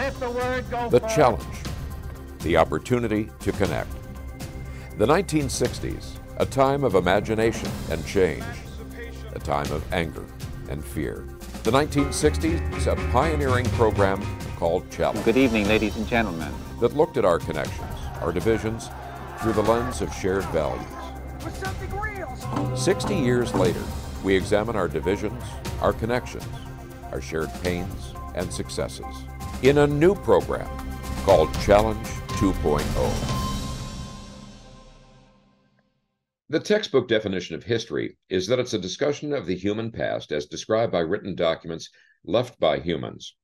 Let the word go The forth. challenge, the opportunity to connect. The 1960s, a time of imagination and change, a time of anger and fear. The 1960s, a pioneering program called Challenge. Good evening, ladies and gentlemen. That looked at our connections, our divisions, through the lens of shared values. With something real. 60 years later, we examine our divisions, our connections, our shared pains and successes in a new program called Challenge 2.0. The textbook definition of history is that it's a discussion of the human past as described by written documents left by humans.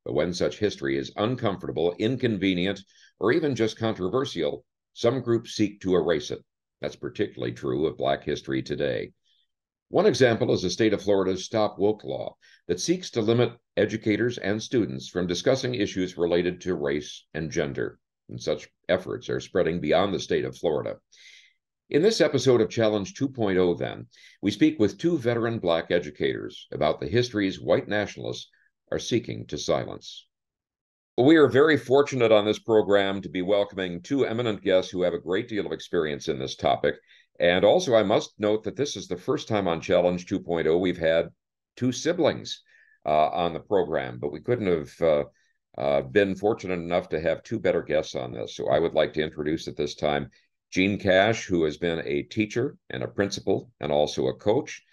But when such history is uncomfortable, inconvenient, or even just controversial, some groups seek to erase it. That's particularly true of Black history today. One example is the state of Florida's Stop Woke law that seeks to limit educators and students from discussing issues related to race and gender. And such efforts are spreading beyond the state of Florida. In this episode of Challenge 2.0, then, we speak with two veteran Black educators about the histories white nationalists are seeking to silence. We are very fortunate on this program to be welcoming two eminent guests who have a great deal of experience in this topic. And also, I must note that this is the first time on Challenge 2.0 we've had two siblings on the program, but we couldn't have been fortunate enough to have two better guests on this. So I would like to introduce at this time Jean Cash, who has been a teacher and a principal and also a coach,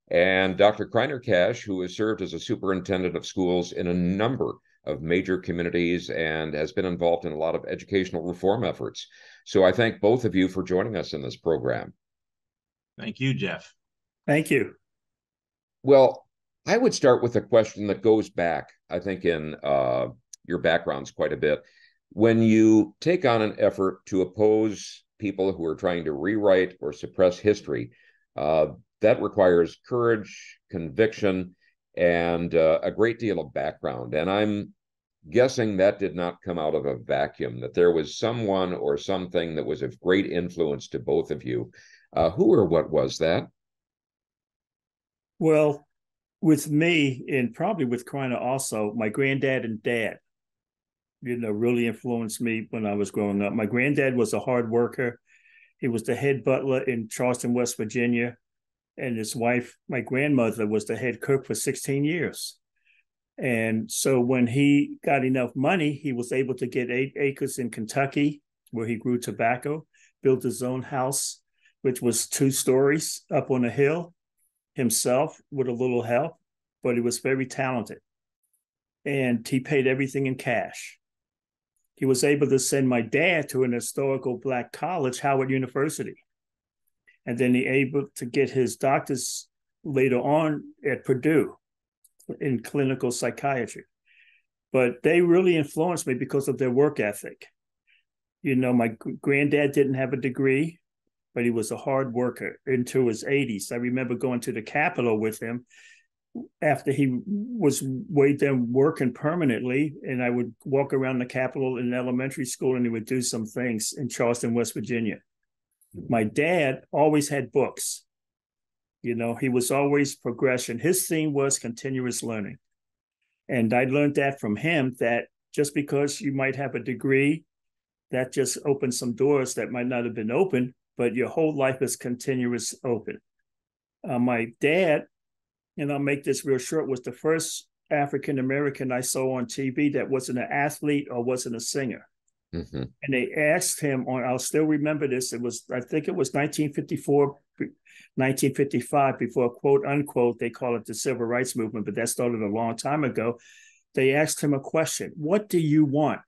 and Dr. Kreiner Cash, who has served as a superintendent of schools in a number of major communities and has been involved in a lot of educational reform efforts. So I thank both of you for joining us in this program. Thank you, Jeff. Thank you. Well, I would start with a question that goes back, I think, in your backgrounds quite a bit. When you take on an effort to oppose people who are trying to rewrite or suppress history, that requires courage, conviction, and a great deal of background. And I'm guessing that did not come out of a vacuum, that there was someone or something that was of great influence to both of you. Who or what was that? Well, with me, and probably with Kreiner also, my granddad and dad, really influenced me when I was growing up. My granddad was a hard worker. He was the head butler in Charleston, West Virginia. And his wife, my grandmother, was the head cook for 16 years. And so when he got enough money, he was able to get 8 acres in Kentucky where he grew tobacco, built his own house, which was 2 stories up on a hill himself with a little help, but he was very talented. And he paid everything in cash. He was able to send my dad to an historical Black college, Howard University. And then he able to get his doctor's later on at Purdue in clinical psychiatry. But they really influenced me because of their work ethic. My granddad didn't have a degree, but he was a hard worker into his 80s. I remember going to the Capitol with him after he was way done working permanently, and I would walk around the Capitol in elementary school, and he would do some things in Charleston, West Virginia. My dad always had books. He was always progression. His theme was continuous learning. And I learned that from him, that just because you might have a degree, that just opens some doors that might not have been open, but your whole life is continuous open. My dad, and I'll make this real short, was the first African-American I saw on TV that wasn't an athlete or wasn't a singer. Mm-hmm. And they asked him I'll still remember this. I think it was 1954, 1955, before quote unquote, they call it the civil rights movement, but that started a long time ago. They asked him a question: what do you want?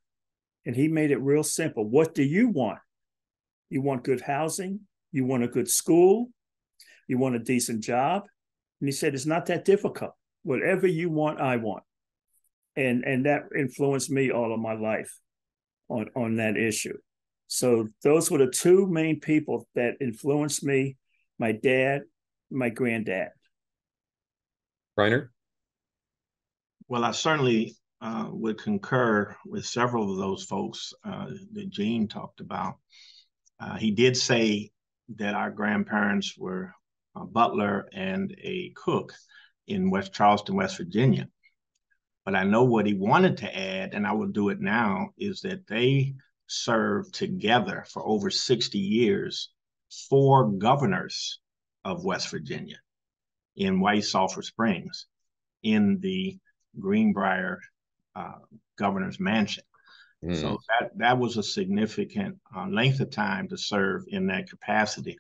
And he made it real simple. What do you want? You want good housing? You want a good school? You want a decent job? And he said, it's not that difficult. Whatever you want, I want. And that influenced me all of my life on that issue. So those were the two main people that influenced me: my dad, my granddad. Kreiner? Well, I certainly would concur with several of those folks that Gene talked about. He did say that our grandparents were a butler and a cook in West Charleston, West Virginia. But I know what he wanted to add, and I will do it now, is that they served together for over 60 years, 4 governors of West Virginia in White Sulphur Springs in the Greenbrier governor's mansion. So that was a significant length of time to serve in that capacity.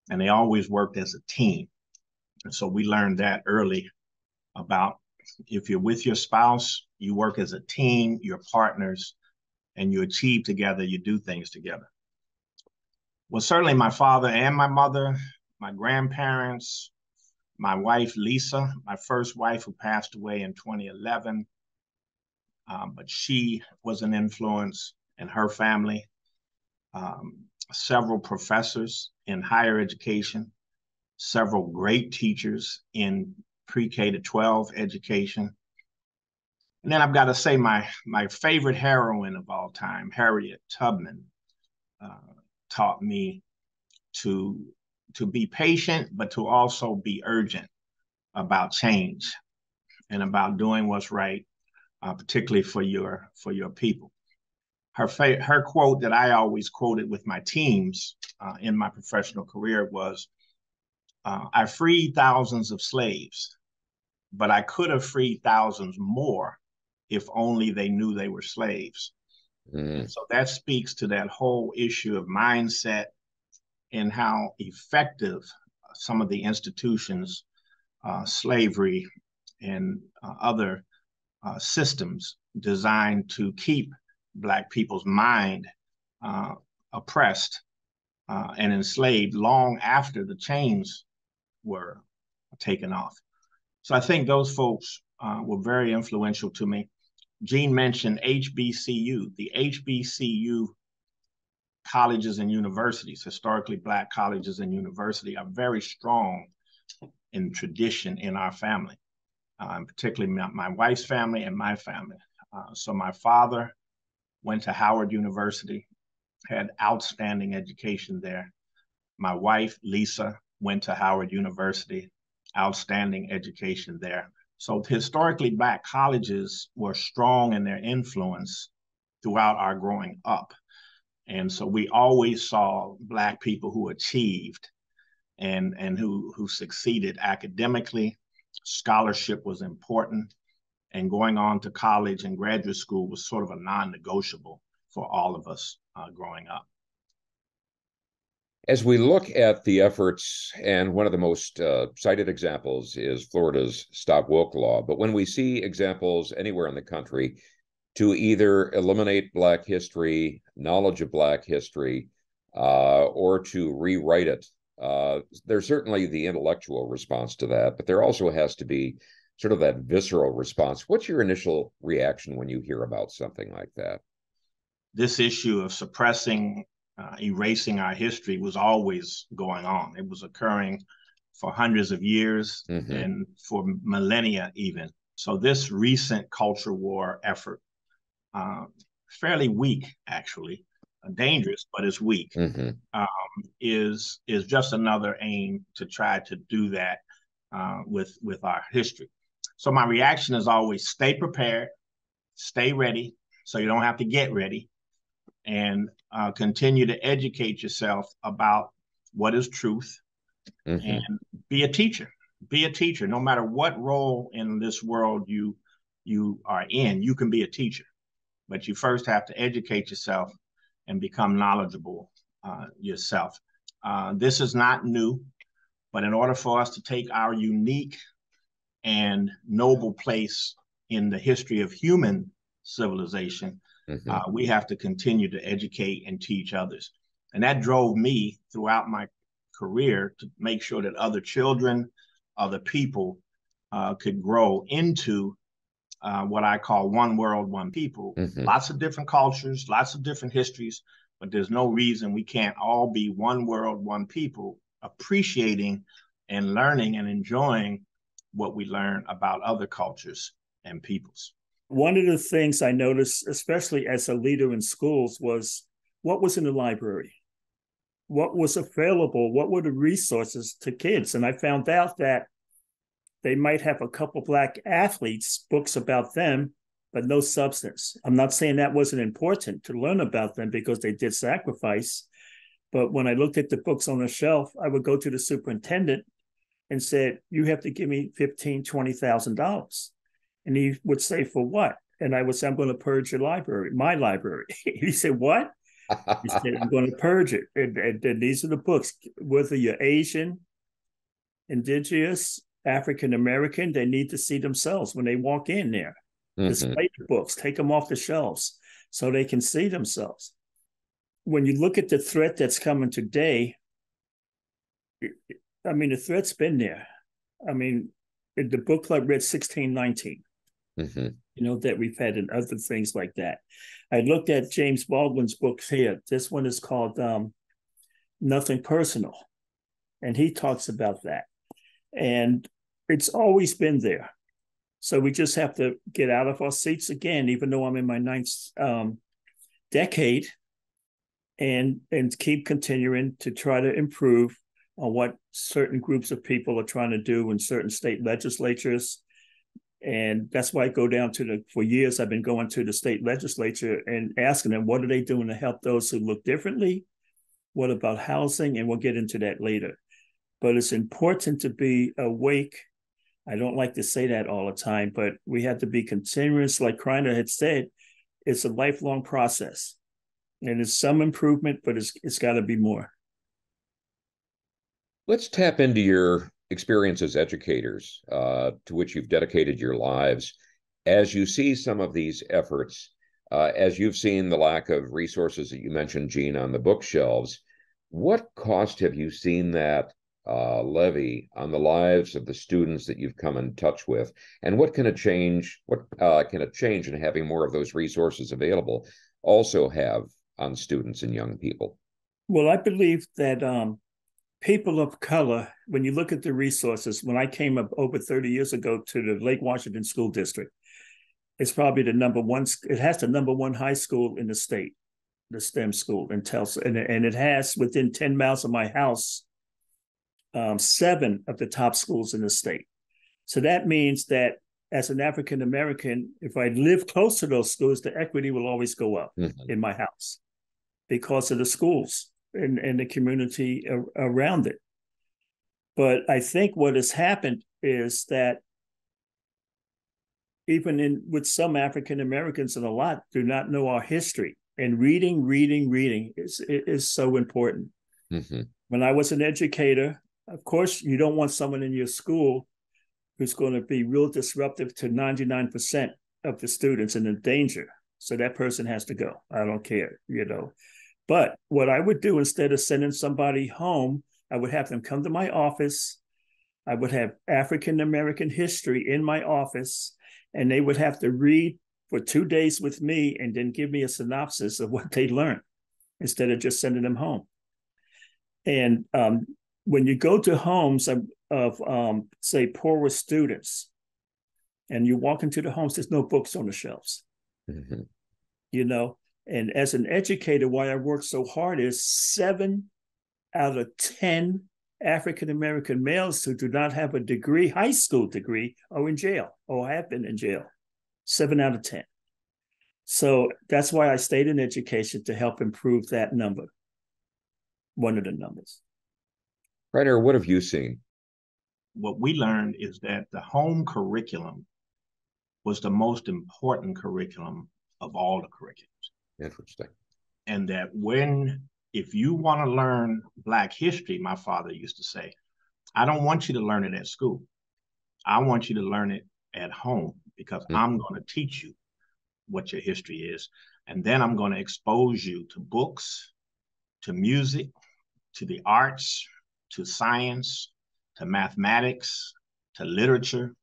And they always worked as a team. And so we learned that early about if you're with your spouse, you work as a team, you're partners, and you achieve together, you do things together. Well, certainly my father and my mother, my grandparents, my wife, Lisa, my first wife who passed away in 2011, but she was an influence in her family. Several professors in higher education, several great teachers in pre-K to 12 education. And then I've got to say my favorite heroine of all time, Harriet Tubman, taught me to be patient, but to also be urgent about change and about doing what's right, particularly for your people. Her quote that I always quoted with my teams in my professional career was, I freed thousands of slaves, but I could have freed thousands more if only they knew they were slaves. So that speaks to that whole issue of mindset and how effective some of the institutions, slavery and other systems designed to keep Black people's mind oppressed and enslaved long after the chains were taken off. So I think those folks were very influential to me. Gene mentioned HBCU. The HBCU colleges and universities, historically Black colleges and universities, are very strong in tradition in our family, particularly my wife's family and my family. So my father went to Howard University, had outstanding education there. My wife, Lisa, went to Howard University, outstanding education there. So historically Black colleges were strong in their influence throughout our growing up. And so we always saw Black people who achieved and who succeeded academically. Scholarship was important, and going on to college and graduate school was sort of a non-negotiable for all of us growing up. As we look at the efforts, and one of the most cited examples is Florida's Stop Woke law, but when we see examples anywhere in the country to either eliminate Black history, knowledge of Black history, or to rewrite it, there's certainly the intellectual response to that, but there also has to be sort of that visceral response. What's your initial reaction when you hear about something like that? This issue of suppressing, erasing our history was always going on. It was occurring for hundreds of years and for millennia even. So this recent culture war effort, fairly weak actually, dangerous, but it's weak, is just another aim to try to do that with our history. So my reaction is always stay prepared, stay ready, so you don't have to get ready, and continue to educate yourself about what is truth, and be a teacher. Be a teacher. No matter what role in this world you are in, you can be a teacher. But you first have to educate yourself and become knowledgeable yourself. This is not new, but in order for us to take our unique and noble place in the history of human civilization, we have to continue to educate and teach others. And that drove me throughout my career to make sure that other children, other people could grow into what I call one world, one people. Lots of different cultures, lots of different histories, but there's no reason we can't all be one world, one people, appreciating and learning and enjoying what we learn about other cultures and peoples. One of the things I noticed, especially as a leader in schools, was what was in the library, what was available, what were the resources to kids. And I found out that They might have a couple Black athletes, books about them, but no substance. I'm not saying that wasn't important to learn about them because they did sacrifice. But when I looked at the books on the shelf, I would go to the superintendent and said, you have to give me $15,000, $20,000. And he would say, for what? And I would say, I'm going to purge your library, my library. He said, what? He said, I'm going to purge it. And these are the books. Whether you're Asian, indigenous, African American, they need to see themselves when they walk in there. Mm-hmm. Display the books, take them off the shelves so they can see themselves. When you look at the threat that's coming today, I mean, the threat's been there. I mean, the book club read 1619, mm-hmm. That we've had and other things like that. I looked at James Baldwin's books here. This one is called Nothing Personal. And he talks about that. And it's always been there. So we just have to get out of our seats again, even though I'm in my ninth decade, and keep continuing to try to improve on what certain groups of people are trying to do in certain state legislatures. And that's why I go down for years, I've been going to the state legislature and asking them, what are they doing to help those who look differently? What about housing? And we'll get into that later. But it's important to be awake. I don't like to say that all the time, but we have to be continuous. Like Kreiner had said, it's a lifelong process. And it's some improvement, but it's got to be more. Let's tap into your experience as educators, to which you've dedicated your lives. As you see some of these efforts, as you've seen the lack of resources that you mentioned, Gene, on the bookshelves, what cost have you seen that levy on the lives of the students that you've come in touch with? And what can a change in having more of those resources available also have on students and young people? Well, I believe that people of color, when you look at the resources, when I came up over 30 years ago to the Lake Washington School District, it's probably the number one, it has the number one high school in the state, the STEM school in Tulsa. And it has, within 10 miles of my house, 7 of the top schools in the state. So that means that as an African American, if I live close to those schools, the equity will always go up in my house because of the schools and the community around it. But I think what has happened is that even with some African Americans, and a lot do not know our history, and reading is so important. Mm-hmm. When I was an educator, of course, you don't want someone in your school who's going to be real disruptive to 99% of the students and in danger. So that person has to go. I don't care, But what I would do, instead of sending somebody home, I would have them come to my office. I would have African American history in my office, and they would have to read for 2 days with me and then give me a synopsis of what they learned instead of just sending them home. And when you go to homes of say, poorer students, and you walk into the homes, there's no books on the shelves, mm-hmm. And as an educator, why I work so hard is 7 out of 10 African-American males who do not have a degree, high school degree, are in jail or have been in jail. 7 out of 10. So that's why I stayed in education, to help improve that number. One of the numbers. Kreiner, what have you seen? What we learned is that the home curriculum was the most important curriculum of all the curriculums. Interesting. And that if you want to learn Black history, my father used to say, I don't want you to learn it at school. I want you to learn it at home, because I'm going to teach you what your history is. And then I'm going to expose you to books, to music, to the arts, to science, to mathematics, to literature,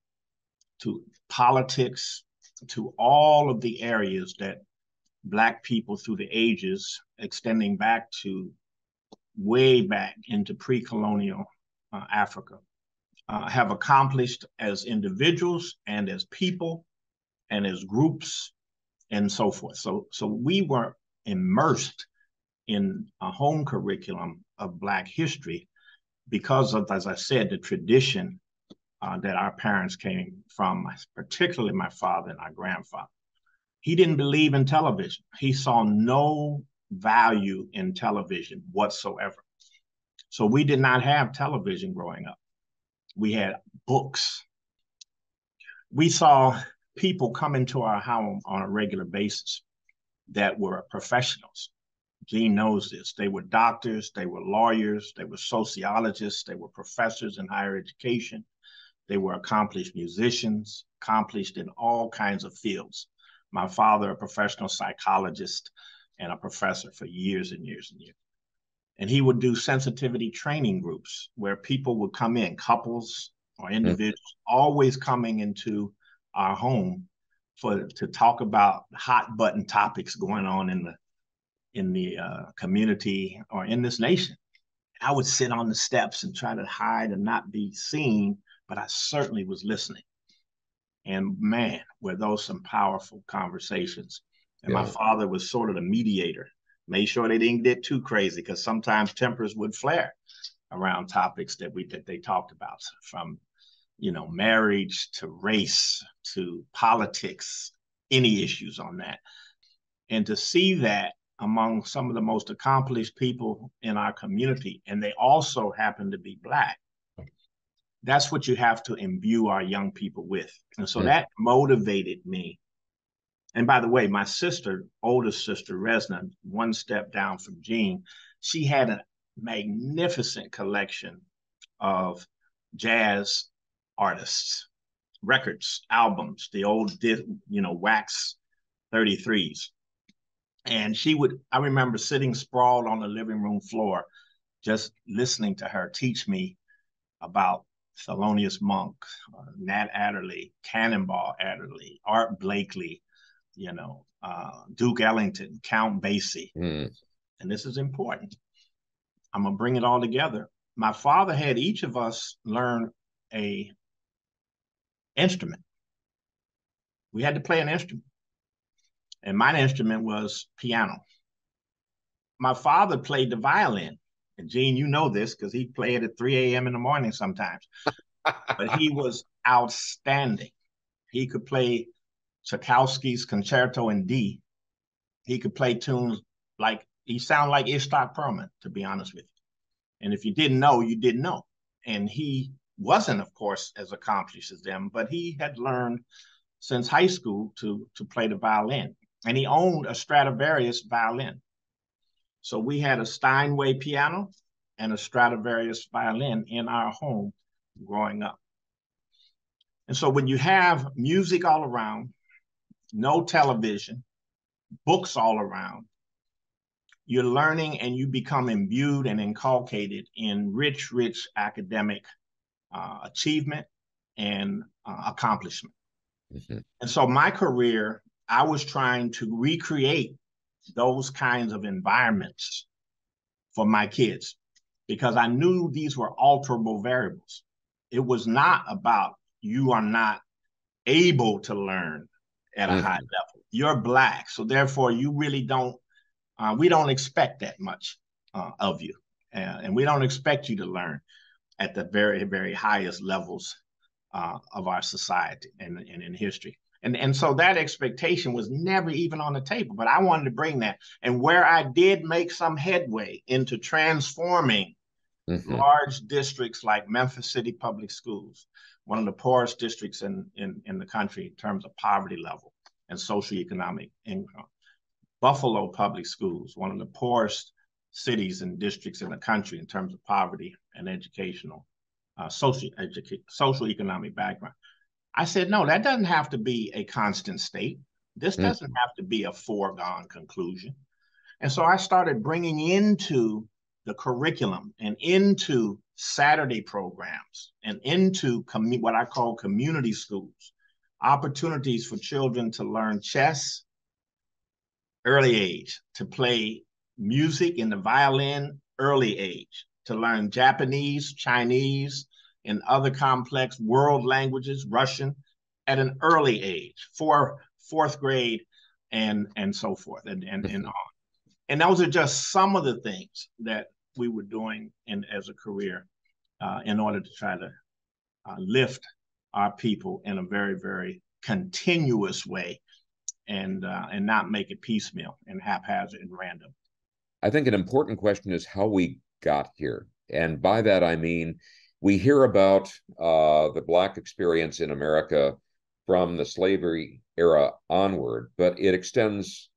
to politics, to all of the areas that Black people through the ages, extending back to way back into pre-colonial Africa, have accomplished as individuals and as people and as groups and so forth. So we were immersed in a home curriculum of Black history because of, as I said, the tradition that our parents came from, particularly my father and our grandfather. He didn't believe in television. He saw no value in television whatsoever. So we did not have television growing up. We had books. We saw people come into our home on a regular basis that were professionals. Gene knows this. They were doctors, they were lawyers, they were sociologists, they were professors in higher education. They were accomplished musicians, accomplished in all kinds of fields. My father, a professional psychologist and a professor for years and years and years. And he would do sensitivity training groups where people would come in, couples or individuals, always coming into our home to talk about hot button topics going on in the community or in this nation. I would sit on the steps and try to hide and not be seen, but I certainly was listening. And man, were those some powerful conversations. And my father was sort of the mediator, made sure they didn't get too crazy, because sometimes tempers would flare around topics that they talked about, from marriage to race to politics, any issues on that. And to see that among some of the most accomplished people in our community, and they also happen to be Black, that's what you have to imbue our young people with. And so that motivated me. And by the way, my sister, oldest sister, Resna, one step down from Gene, she had a magnificent collection of jazz artists, records, albums, the old, wax 33s. And I remember sitting sprawled on the living room floor, just listening to her teach me about Thelonious Monk, Nat Adderley, Cannonball Adderley, Art Blakely, Duke Ellington, Count Basie. And this is important. I'm going to bring it all together. My father had each of us learn an instrument. We had to play an instrument. And my instrument was piano. My father played the violin. And Gene, you know this because he played at 3 a.m. in the morning sometimes. But he was outstanding. He could play Tchaikovsky's Concerto in D. He could play tunes he sounded like Ishtar Perlman, to be honest with you. And if you didn't know, you didn't know. And he wasn't, of course, as accomplished as them, but he had learned since high school to play the violin. And he owned a Stradivarius violin. So we had a Steinway piano and a Stradivarius violin in our home growing up. And so when you have music all around, no television, books all around, you're learning and you become imbued and inculcated in rich academic achievement and accomplishment. And so my career, I was trying to recreate those kinds of environments for my kids, because I knew these were alterable variables. It was not about you are not able to learn at a high level. You're Black, so therefore you really don't, we don't expect that much of you. And we don't expect you to learn at the very, very highest levels of our society and in history. And so that expectation was never even on the table, but I wanted to bring that. And where I did make some headway into transforming large districts like Memphis City Public Schools, one of the poorest districts in the country in terms of poverty level and socioeconomic income. Buffalo Public Schools, one of the poorest cities and districts in the country in terms of poverty and educational, socioeconomic background. I said, no, that doesn't have to be a constant state. This doesn't have to be a foregone conclusion. And so I started bringing into the curriculum and into Saturday programs and into what I call community schools, opportunities for children to learn chess early age, to play music in the violin early age, to learn Japanese, Chinese, and other complex world languages, Russian, at an early age, fourth grade, and so forth, and on. And those are just some of the things that we were doing as a career in order to try to lift our people in a very, very continuous way, and not make it piecemeal and haphazard and random. I think an important question is how we got here. And by that, I mean, we hear about the Black experience in America from the slavery era onward, but it extends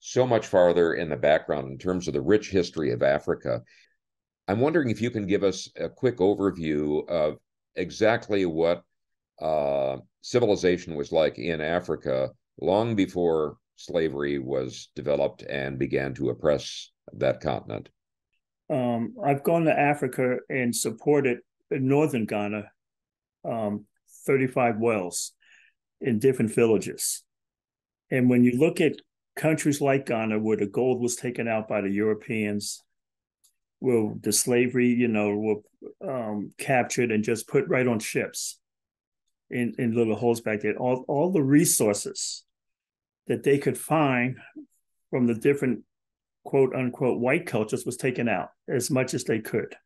so much farther in the background in terms of the rich history of Africa. I'm wondering if you can give us a quick overview of exactly what civilization was like in Africa long before slavery was developed and began to oppress that continent. I've gone to Africa and supported in northern Ghana 35 wells in different villages. And when you look at countries like Ghana, where the gold was taken out by the Europeans, where the slavery, were captured and just put right on ships in little holes back there, all the resources that they could find from the different quote unquote white cultures was taken out as much as they could.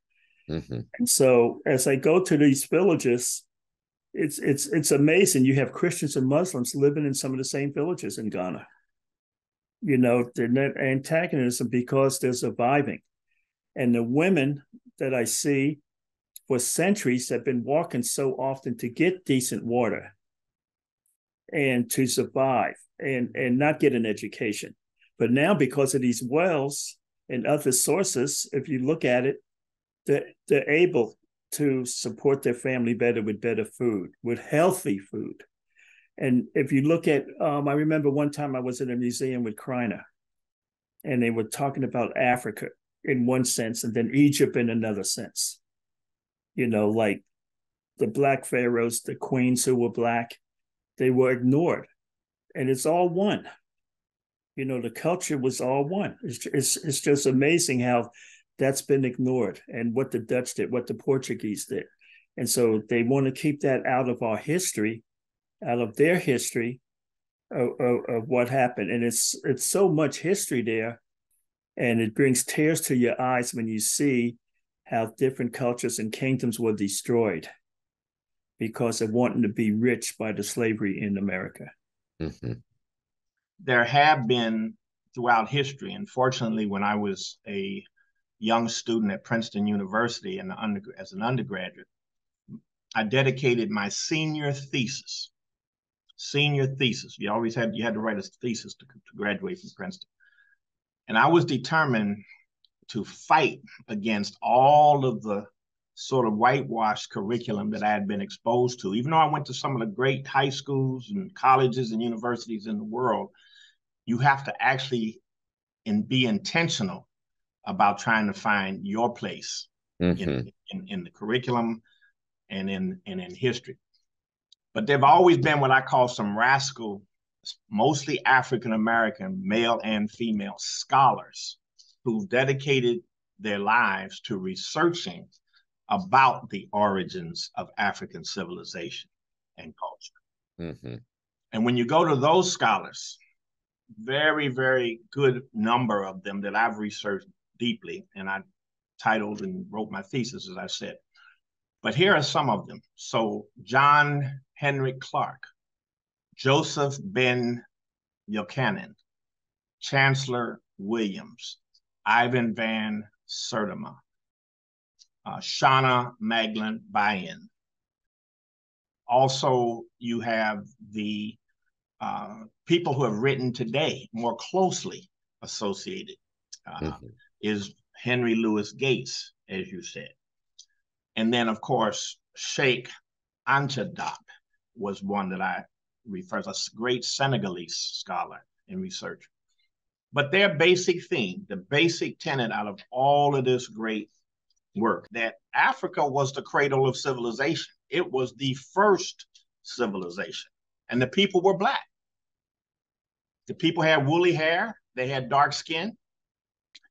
Mm-hmm. And so as I go to these villages, it's amazing. You have Christians and Muslims living in some of the same villages in Ghana. They're not antagonism because they're surviving. And the women that I see for centuries have been walking so often to get decent water and to survive and not get an education. But now, because of these wells and other sources, if you look at it, they're able to support their family better with better food, with healthy food. And if you look at, I remember one time I was in a museum with Kreiner, and they were talking about Africa in one sense, and then Egypt in another sense. Like the Black pharaohs, the queens who were Black, they were ignored. And it's all one. The culture was all one. It's just amazing how that's been ignored, and what the Dutch did, what the Portuguese did. And so they want to keep that out of our history, out of their history of what happened. And it's so much history there, and it brings tears to your eyes when you see how different cultures and kingdoms were destroyed because of wanting to be rich by the slavery in America. Mm-hmm. There have been throughout history, and fortunately, when I was a young student at Princeton University as an undergraduate, I dedicated my senior thesis. You had to write a thesis to graduate from Princeton. And I was determined to fight against all of the sort of whitewashed curriculum that I had been exposed to. Even though I went to some of the great high schools and colleges and universities in the world, you have to actually be intentional about trying to find your place in the curriculum and in history. But there've always been what I call some rascal, mostly African-American, male and female scholars who've dedicated their lives to researching about the origins of African civilization and culture. Mm-hmm. And when you go to those scholars, very, very good number of them that I've researched deeply, and I titled and wrote my thesis, as I said. But here are some of them. So John Henrik Clark, Joseph Ben Buchanan, Chancellor Williams, Ivan van Sertima, Shauna Magdalene Bayen. Also, you have the people who have written today more closely associated is Henry Louis Gates, as you said. And then, of course, Sheikh Anta Diop was one that I refer to, a great Senegalese scholar and researcher. But their basic theme, the basic tenet out of all of this great work, that Africa was the cradle of civilization. It was the first civilization, and the people were Black. The people had woolly hair, they had dark skin,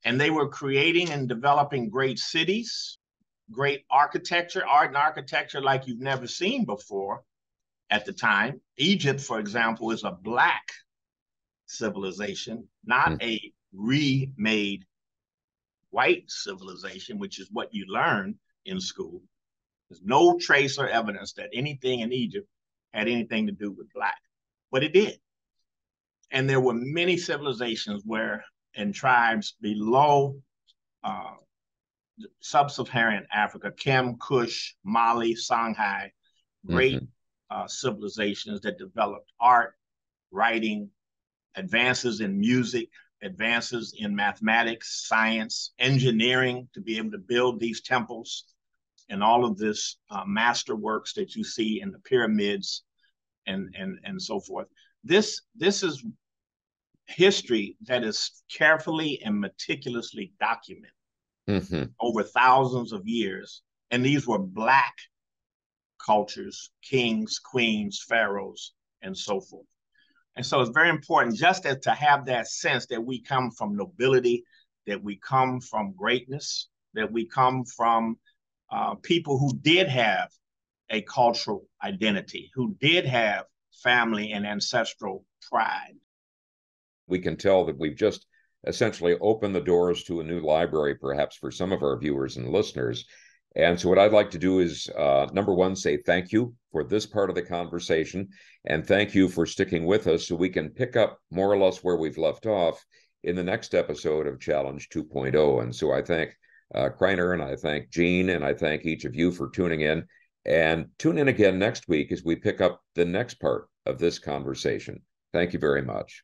and they were creating and developing great cities, great architecture, art and architecture like you've never seen before at the time. Egypt, for example, is a Black civilization, not a remade white civilization, which is what you learn in school. There's no trace or evidence that anything in Egypt had anything to do with Black, but it did. And there were many civilizations where, in tribes below sub-Saharan Africa, Kem, Kush, Mali, Songhai, great civilizations that developed art, writing, advances in music, advances in mathematics, science, engineering, to be able to build these temples and all of this masterworks that you see in the pyramids and so forth. This is history that is carefully and meticulously documented over thousands of years. And these were Black cultures, kings, queens, pharaohs, and so forth. And so it's very important just to have that sense that we come from nobility, that we come from greatness, that we come from people who did have a cultural identity, who did have family and ancestral pride. We can tell that we've just essentially opened the doors to a new library, perhaps for some of our viewers and listeners. And so what I'd like to do is, number one, say thank you for this part of the conversation, and thank you for sticking with us so we can pick up more or less where we've left off in the next episode of Challenge 2.0. And so I thank Kreiner, and I thank Gene, and I thank each of you for tuning in. And tune in again next week as we pick up the next part of this conversation. Thank you very much.